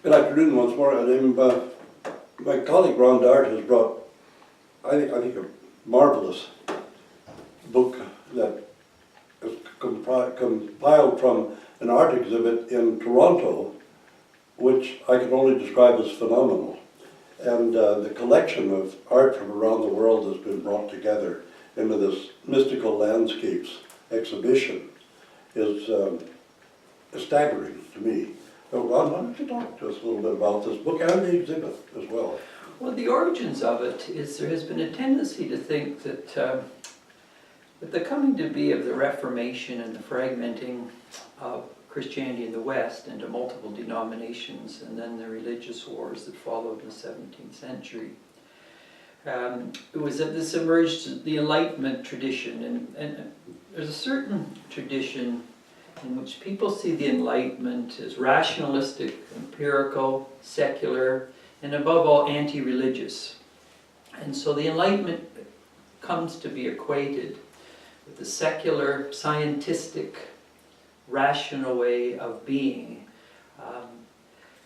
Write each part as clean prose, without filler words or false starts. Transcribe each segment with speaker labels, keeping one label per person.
Speaker 1: Good afternoon once more. My colleague Ron Dart has brought, I think a marvelous book that is compiled from an art exhibit in Toronto, which I can only describe as phenomenal. And the collection of art from around the world has been brought together into this Mystical Landscapes exhibition is staggering to me. So Ron, why don't you talk to us a little bit about this book and the exhibit as well?
Speaker 2: Well, the origins of it is there has been a tendency to think that with the coming to be of the Reformation and the fragmenting of Christianity in the West into multiple denominations, and then the religious wars that followed in the 17th century, it was that this emerged the Enlightenment tradition, and there's a certain tradition in which people see the Enlightenment as rationalistic, empirical, secular, and above all anti-religious. And so the Enlightenment comes to be equated with the secular, scientific, rational way of being.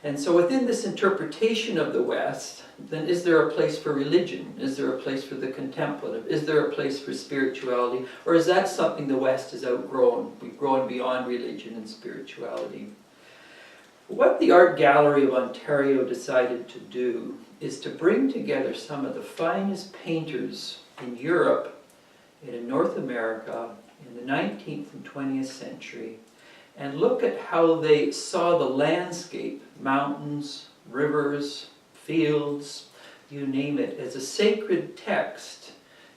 Speaker 2: And so within this interpretation of the West, then is there a place for religion? Is there a place for the contemplative? Is there a place for spirituality? Or is that something the West has outgrown? We've grown beyond religion and spirituality. What the Art Gallery of Ontario decided to do is to bring together some of the finest painters in Europe and in North America in the 19th and 20th century and look at how they saw the landscape, mountains, rivers, fields, you name it, as a sacred text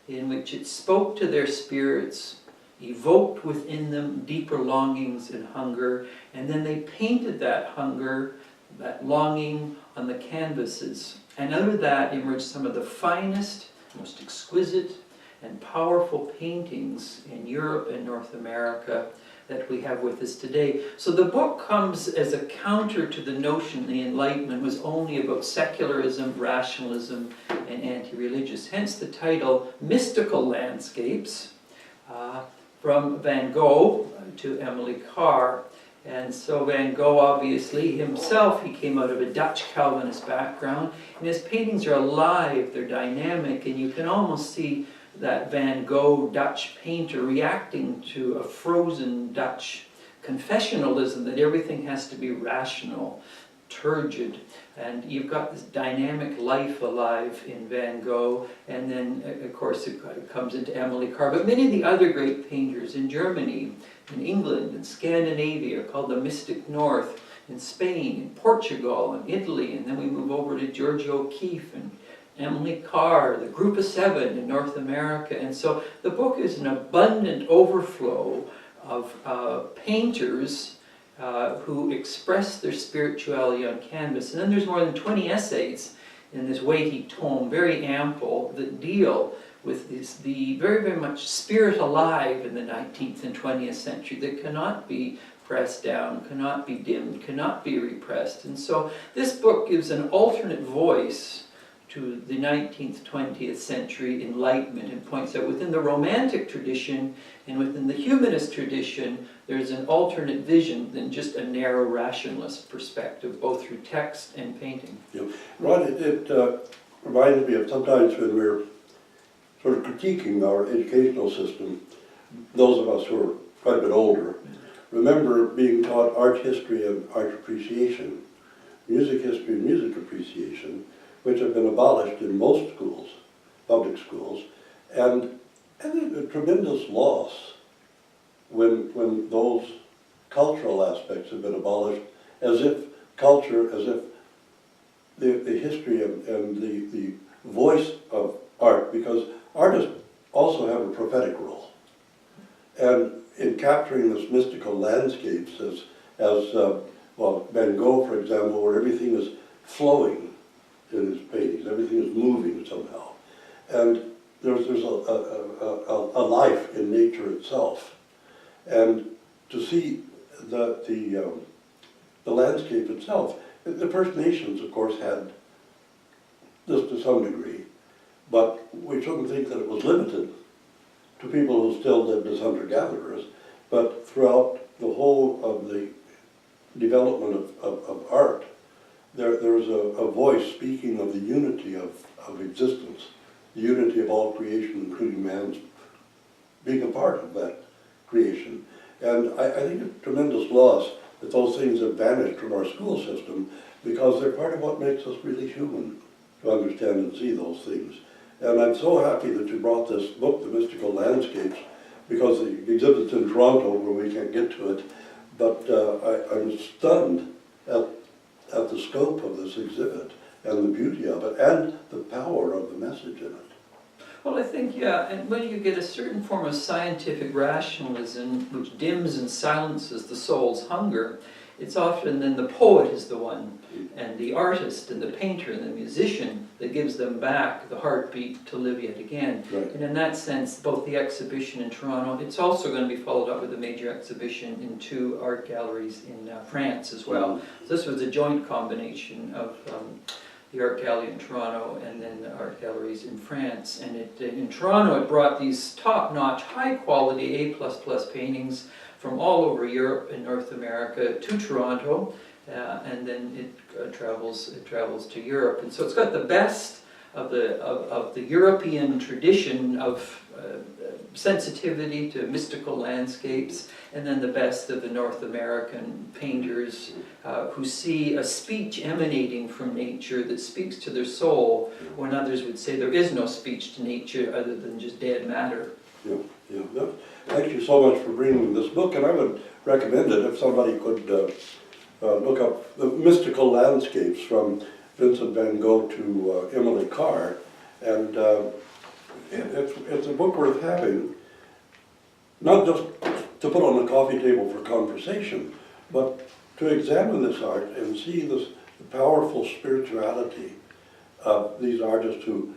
Speaker 2: in which it spoke to their spirits, evoked within them deeper longings and hunger, and then they painted that hunger, that longing on the canvases. And out of that emerged some of the finest, most exquisite, and powerful paintings in Europe and North America that we have with us today. So the book comes as a counter to the notion the Enlightenment was only about secularism, rationalism, and anti-religious. Hence the title, Mystical Landscapes, from Van Gogh to Emily Carr. And so Van Gogh, obviously, himself, he came out of a Dutch Calvinist background, and his paintings are alive, they're dynamic, and you can almost see that Van Gogh Dutch painter reacting to a frozen Dutch confessionalism that everything has to be rational, turgid, and you've got this dynamic life alive in Van Gogh, and then of course it comes into Emily Carr, but many of the other great painters in Germany, in England, in Scandinavia, called the Mystic North, in Spain, in Portugal, in Italy, and then we move over to Georgia O'Keeffe and Emily Carr, the Group of Seven in North America. And so the book is an abundant overflow of painters who express their spirituality on canvas. And then there's more than 20 essays in this weighty tome, very ample, that deal with the very, very much spirit alive in the 19th and 20th century that cannot be pressed down, cannot be dimmed, cannot be repressed. And so this book gives an alternate voice to the 19th, 20th century Enlightenment, and points out within the Romantic tradition and within the Humanist tradition, there's an alternate vision than just a narrow rationalist perspective, both through text and painting.
Speaker 1: Yeah. Ron, it reminds me of sometimes when we're sort of critiquing our educational system, those of us who are quite a bit older, remember being taught art history and art appreciation, music history and music appreciation, which have been abolished in most schools, public schools, and a tremendous loss when those cultural aspects have been abolished, as if culture, as if the history and the voice of art, because artists also have a prophetic role. And in capturing this mystical landscapes, well, Van Gogh, for example, where everything is flowing in his paintings, everything is moving somehow. And there's a life in nature itself. And to see the landscape itself, the First Nations, of course, had this to some degree, but we shouldn't think that it was limited to people who still lived as hunter-gatherers, but throughout the whole of the development of art, there's a voice speaking of the unity of existence, the unity of all creation, including man's being a part of that creation. And I think it's a tremendous loss that those things have vanished from our school system, because they're part of what makes us really human, to understand and see those things. And I'm so happy that you brought this book, The Mystical Landscapes, because the exhibit's in Toronto where we can't get to it, but I'm stunned at the scope of this exhibit and the beauty of it and the power of the message in it.
Speaker 2: Well, I think, yeah, and when you get a certain form of scientific rationalism which dims and silences the soul's hunger, it's often then the poet is the one, and the artist and the painter and the musician that gives them back the heartbeat to live yet again.
Speaker 1: Right.
Speaker 2: And in that sense, both the exhibition in Toronto, it's also going to be followed up with a major exhibition in 2 art galleries in France as well. So this was a joint combination of the art gallery in Toronto and then the art galleries in France. And in Toronto, it brought these top-notch, high-quality A++ paintings from all over Europe and North America to Toronto, and then it travels to Europe. And so it's got the best of the European tradition of sensitivity to mystical landscapes, and then the best of the North American painters who see a speech emanating from nature that speaks to their soul, when others would say there is no speech to nature other than just dead matter.
Speaker 1: Yeah, yeah. No, thank you so much for bringing this book, and I would recommend it if somebody could look up The Mystical Landscapes from Vincent van Gogh to Emily Carr, and it's a book worth having, not just to put on the coffee table for conversation, but to examine this art and see the powerful spirituality of these artists who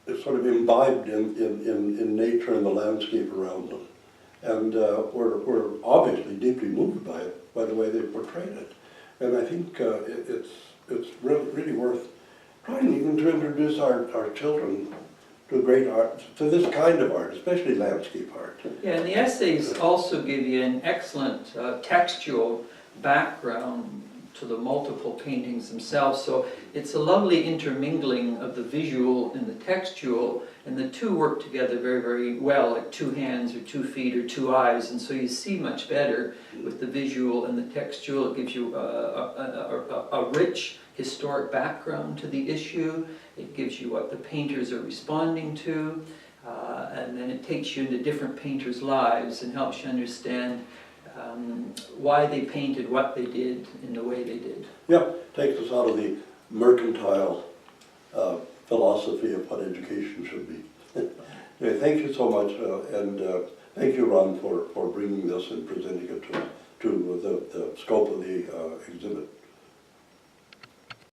Speaker 1: is sort of imbibed in nature and the landscape around them. And we're obviously deeply moved by it, by the way they portrayed it. And I think it's really worth trying even to introduce our children to great art, to this kind of art, especially landscape art.
Speaker 2: Yeah, and the essays also give you an excellent textual background to the multiple paintings themselves. So it's a lovely intermingling of the visual and the textual, and the two work together very, very well, like 2 hands or 2 feet or 2 eyes. And so you see much better with the visual and the textual. It gives you a rich historic background to the issue. It gives you what the painters are responding to, and then it takes you into different painters' lives and helps you understand why they painted what they did in the way they did.
Speaker 1: Yeah, takes us out of the mercantile philosophy of what education should be. Yeah, thank you so much, and thank you, Ron, for bringing this and presenting it to the scope of the exhibit.